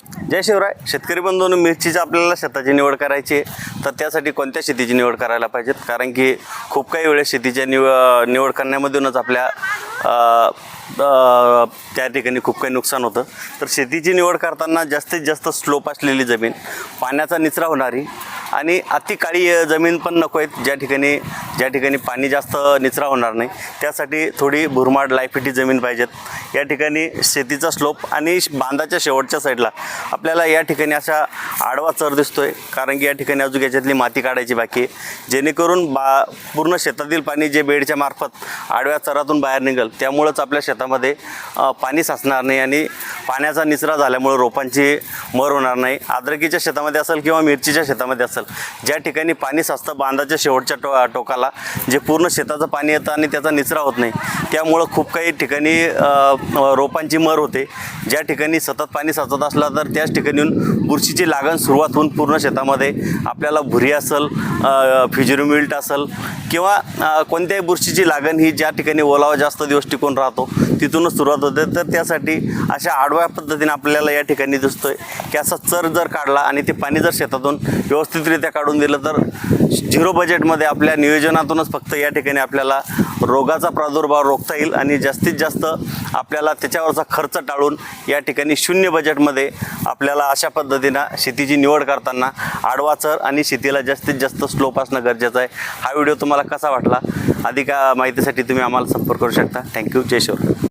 जय शिवराय. शेतकरी बंधूंनो, मिरचीच्या आपल्याला शेताची निवड करायची आहे तर त्यासाठी कोणत्या शेतीची निवड करायला पाहिजेत? कारण की खूप काही वेळेस शेतीच्या निवड करण्यामधूनच आपल्या त्या ठिकाणी खूप काही नुकसान होतं. तर शेतीची निवड करताना जास्तीत जास्त स्लोप असलेली जमीन, पाण्याचा निचरा होणारी आणि अति काळी जमीन पण नको आहेत, ज्या ठिकाणी पाणी जास्त निचरा होणार नाही, त्यासाठी थोडी भुरमाड लायफिटी जमीन पाहिजेत. या ठिकाणी शेतीचा स्लोप आणि बांधाच्या शेवटच्या साईडला आपल्याला या ठिकाणी अशा आडवा चर दिसतोय, कारण की या ठिकाणी अजून याच्यातली माती काढायची बाकी आहे, जेणेकरून पूर्ण शेतातील पाणी जे बेडच्या मार्फत आडव्या चरातून बाहेर निघेल, त्यामुळंच आपल्या शेतामध्ये पाणी साचणार नाही आणि पाण्याचा निचरा झाल्यामुळे रोपांची मर होणार नाही. अद्रकीच्या शेतामध्ये असेल किंवा मिरचीच्या शेतामध्ये असेल, ज्या ठिकाणी पाणी साचतं बांधाच्या शेवटच्या टोकाला, जे पूर्ण शेताचं पाणी येतं आणि त्याचा निचरा होत नाही, त्यामुळं खूप काही ठिकाणी रोपांची मर होते. ज्या ठिकाणी सतत पाणी साचत असला तर त्याच ठिकाणी बुरशीची लागण सुरुवात होऊन पूर्ण शेतामध्ये आपल्याला भुरी असेल, फिजिरो मिल्ट असेल किंवा कोणत्याही बुरशीची लागण ही ज्या ठिकाणी ओलावा जास्त दिवस टिकून राहतो तिथूनच सुरुवात होते. तर त्यासाठी अशा आडव्या पद्धतीने आपल्याला या ठिकाणी दिसतोय की असा चर जर काढला आणि ते पाणी जर शेतातून व्यवस्थितरित्या काढून दिलं तर 0 बजेटमध्ये आपल्या नियोजनातूनच फक्त या ठिकाणी आपल्याला रोगाचा प्रादुर्भाव रोखता येईल आणि जास्तीत जास्त आपल्याला त्याच्यावरचा खर्च टाळून या ठिकाणी 0 बजेटमध्ये आपल्याला अशा पद्धतीनं शेतीची निवड करताना आडवा चर आणि शेतीला जास्तीत जास्त स्लोप असणं गरजेचं आहे. हा व्हिडिओ तुम्हाला कसा वाटला? अधिक माहितीसाठी तुम्ही आम्हाला संपर्क करू शकता. थँक्यू. जय शिवराय.